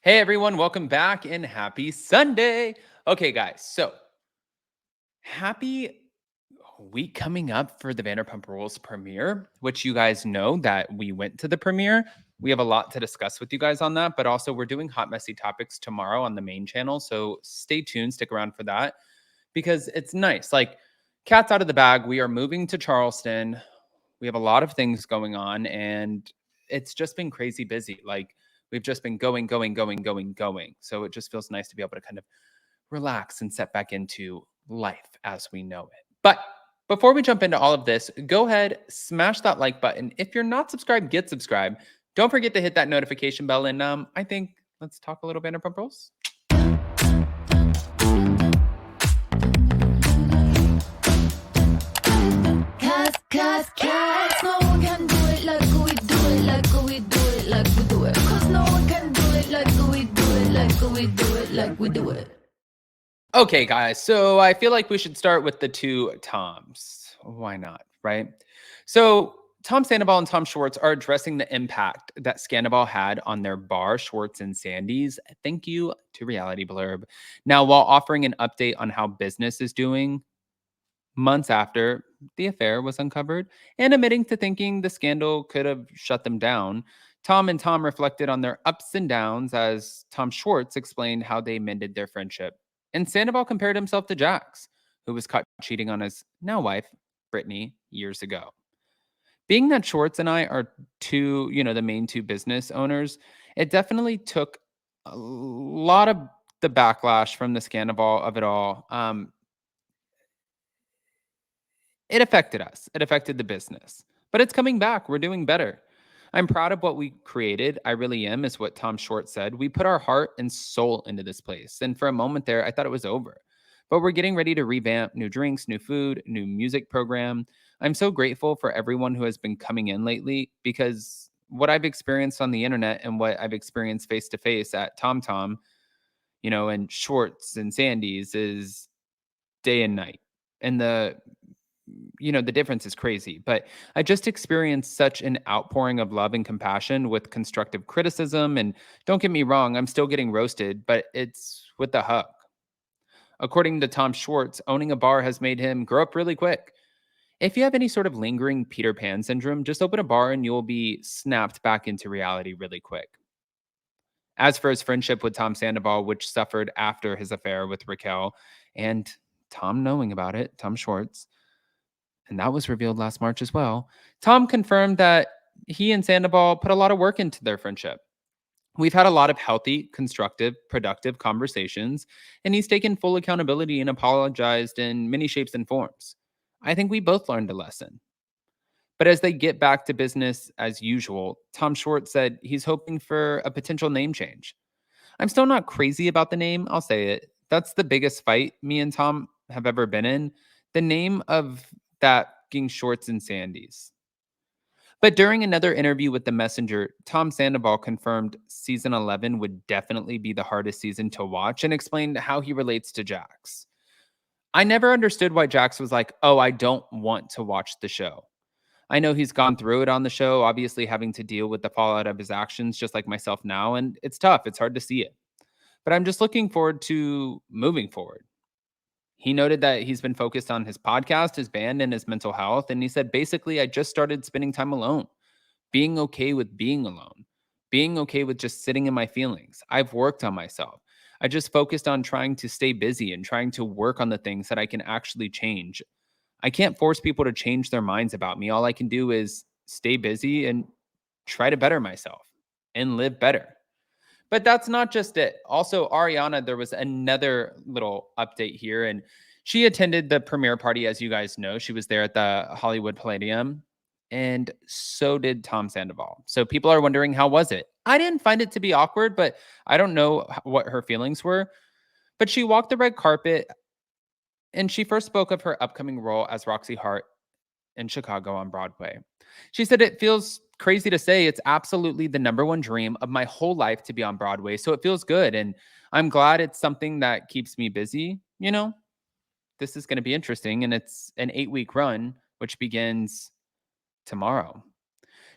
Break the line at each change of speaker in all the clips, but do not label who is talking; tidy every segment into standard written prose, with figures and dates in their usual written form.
Hey everyone, welcome back and happy Sunday. Okay, guys, so happy week coming up for the Vanderpump Rules premiere, which you guys know that we went to the premiere. We have a lot to discuss with you guys on that, but also we're doing hot, messy topics tomorrow on the main channel. So stay tuned, stick around for that because it's nice. Like, cat's out of the bag. We are moving to Charleston. We have a lot of things going on, and it's just been crazy busy. Like, we've just been going, going, going, going, going. So it just feels nice to be able to kind of relax and set back into life as we know it. But before we jump into all of this, go ahead, smash that like button. If you're not subscribed, get subscribed. Don't forget to hit that notification bell. And I think let's talk a little Vanderpump Rules.
Cause no one can do it like we do it, like we do it, like we do it. Cause no one can do it like we do it, like we do it, like we do it.
Okay, guys. So I feel like we should start with the two Toms. Why not, right? So Tom Sandoval and Tom Schwarz are addressing the impact that Scandal had on their bar, Schwartz and Sandy's. Thank you to Reality Blurb. Now, while offering an update on how business is doing months after the affair was uncovered and admitting to thinking the scandal could have shut them down, Tom and Tom reflected on their ups and downs as Tom Schwartz explained how they mended their friendship. And Sandoval compared himself to Jax, who was caught cheating on his now wife, Brittany, years ago. Being that Schwartz and I are the main two business owners, it definitely took a lot of the backlash from the scandal of it all. It affected us. It affected the business. But it's coming back. We're doing better. I'm proud of what we created. I really am, is what Tom Short said. We put our heart and soul into this place. And for a moment there, I thought it was over. But we're getting ready to revamp new drinks, new food, new music program. I'm so grateful for everyone who has been coming in lately because what I've experienced on the internet and what I've experienced face to face at TomTom, and Schwartz and Sandy's is day and night. And the difference is crazy, but I just experienced such an outpouring of love and compassion with constructive criticism. And don't get me wrong, I'm still getting roasted, but it's with a hug. According to Tom Schwartz, owning a bar has made him grow up really quick. If you have any sort of lingering Peter Pan syndrome, just open a bar and you'll be snapped back into reality really quick. As for his friendship with Tom Sandoval, which suffered after his affair with Raquel, and Tom knowing about it, Tom Schwartz, and that was revealed last March as well. Tom confirmed that he and Sandoval put a lot of work into their friendship. We've had a lot of healthy, constructive, productive conversations, and he's taken full accountability and apologized in many shapes and forms. I think we both learned a lesson. But as they get back to business as usual, Tom Schwartz said he's hoping for a potential name change. I'm still not crazy about the name, I'll say it. That's the biggest fight me and Tom have ever been in. The name of that being Shorts and Sandy's. But during another interview with The Messenger, Tom Sandoval confirmed season 11 would definitely be the hardest season to watch and explained how he relates to Jax. I never understood why Jax was like, oh, I don't want to watch the show. I know he's gone through it on the show, obviously having to deal with the fallout of his actions, just like myself now. And it's tough. It's hard to see it. But I'm just looking forward to moving forward. He noted that he's been focused on his podcast, his band, and his mental health. And he said, basically, I just started spending time alone, being okay with being alone, being okay with just sitting in my feelings. I've worked on myself. I just focused on trying to stay busy and trying to work on the things that I can actually change. I can't force people to change their minds about me. All I can do is stay busy and try to better myself and live better. But that's not just it. Also, Ariana, there was another little update here, and she attended the premiere party, as you guys know. She was there at the Hollywood Palladium, and so did Tom Sandoval. So people are wondering, how was it? I didn't find it to be awkward, but I don't know what her feelings were. But she walked the red carpet, and she first spoke of her upcoming role as Roxy Hart in Chicago on Broadway. She said, it feels crazy to say it's absolutely the number one dream of my whole life to be on Broadway. So it feels good. And I'm glad it's something that keeps me busy. This is going to be interesting. And it's an 8-week run, which begins tomorrow.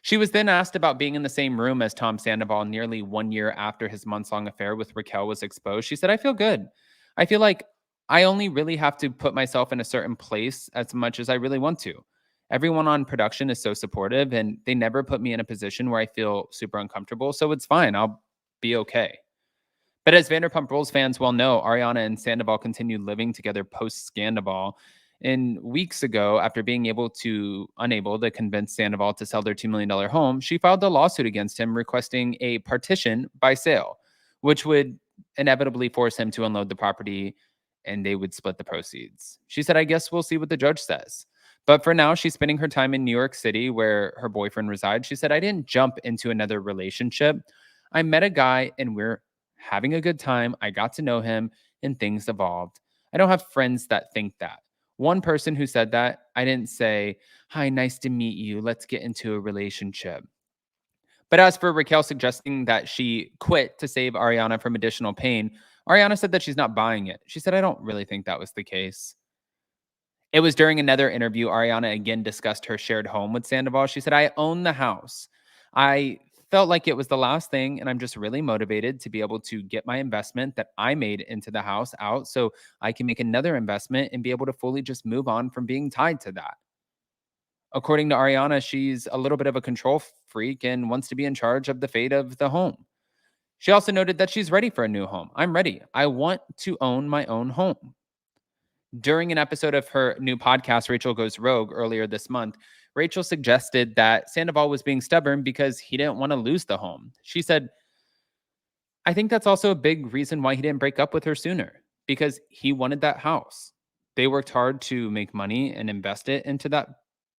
She was then asked about being in the same room as Tom Sandoval nearly 1 year after his months long affair with Raquel was exposed. She said, I feel good. I feel like I only really have to put myself in a certain place as much as I really want to. Everyone on production is so supportive and they never put me in a position where I feel super uncomfortable. So it's fine. I'll be okay. But as Vanderpump Rules fans well know, Ariana and Sandoval continued living together post Scandoval. And weeks ago, after being unable to convince Sandoval to sell their $2 million home, she filed a lawsuit against him requesting a partition by sale, which would inevitably force him to unload the property and they would split the proceeds. She said, I guess we'll see what the judge says. But for now, she's spending her time in New York City where her boyfriend resides. She said, I didn't jump into another relationship. I met a guy and we're having a good time. I got to know him and things evolved. I don't have friends that think that. One person who said that, I didn't say, hi, nice to meet you. Let's get into a relationship. But as for Raquel suggesting that she quit to save Ariana from additional pain, Ariana said that she's not buying it. She said, I don't really think that was the case. It was during another interview, Ariana again discussed her shared home with Sandoval. She said, I own the house. I felt like it was the last thing, and I'm just really motivated to be able to get my investment that I made into the house out so I can make another investment and be able to fully just move on from being tied to that. According to Ariana, she's a little bit of a control freak and wants to be in charge of the fate of the home. She also noted that she's ready for a new home. I'm ready. I want to own my own home. During an episode of her new podcast, Rachel Goes Rogue, earlier this month, Rachel suggested that Sandoval was being stubborn because he didn't want to lose the home. She said, I think that's also a big reason why he didn't break up with her sooner, because he wanted that house. They worked hard to make money and invest it into that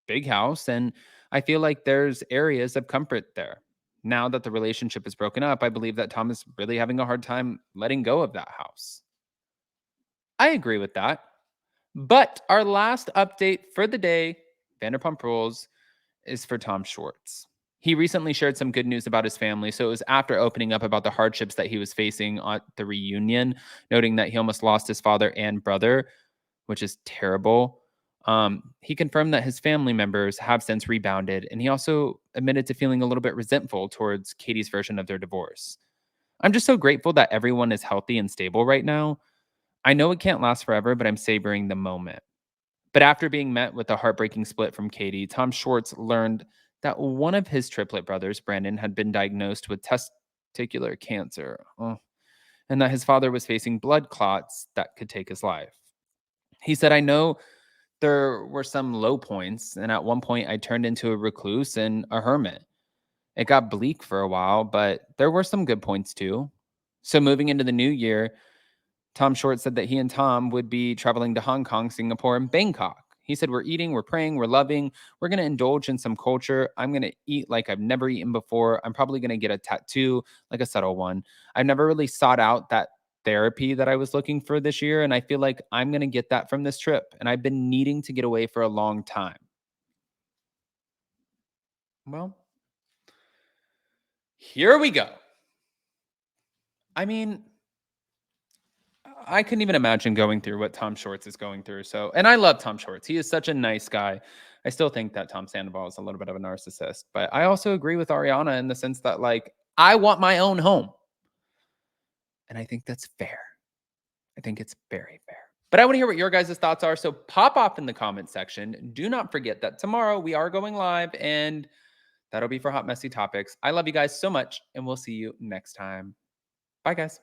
big house. And I feel like there's areas of comfort there. Now that the relationship is broken up, I believe that Tom is really having a hard time letting go of that house. I agree with that. But our last update for the day, Vanderpump Rules, is for Tom Schwartz. He recently shared some good news about his family. So it was after opening up about the hardships that he was facing at the reunion, noting that he almost lost his father and brother, which is terrible. He confirmed that his family members have since rebounded, and he also admitted to feeling a little bit resentful towards Katie's version of their divorce. I'm just so grateful that everyone is healthy and stable right now. I know it can't last forever, but I'm savoring the moment. But after being met with a heartbreaking split from Katie, Tom Schwartz learned that one of his triplet brothers, Brandon, had been diagnosed with testicular cancer, and that his father was facing blood clots that could take his life. He said, I know there were some low points, and at one point I turned into a recluse and a hermit. It got bleak for a while, but there were some good points too. So moving into the new year, Tom Short said that he and Tom would be traveling to Hong Kong, Singapore, and Bangkok. He said, we're eating, we're praying, we're loving. We're going to indulge in some culture. I'm going to eat like I've never eaten before. I'm probably going to get a tattoo, like a subtle one. I've never really sought out that therapy that I was looking for this year. And I feel like I'm going to get that from this trip. And I've been needing to get away for a long time. Well, here we go. I mean, I couldn't even imagine going through what Tom Schwartz is going through. So, and I love Tom Schwartz. He is such a nice guy. I still think that Tom Sandoval is a little bit of a narcissist, but I also agree with Ariana in the sense that, like, I want my own home. And I think that's fair. I think it's very fair. But I want to hear what your guys' thoughts are. So pop off in the comment section. Do not forget that tomorrow we are going live, and that'll be for Hot Messy Topics. I love you guys so much, and we'll see you next time. Bye, guys.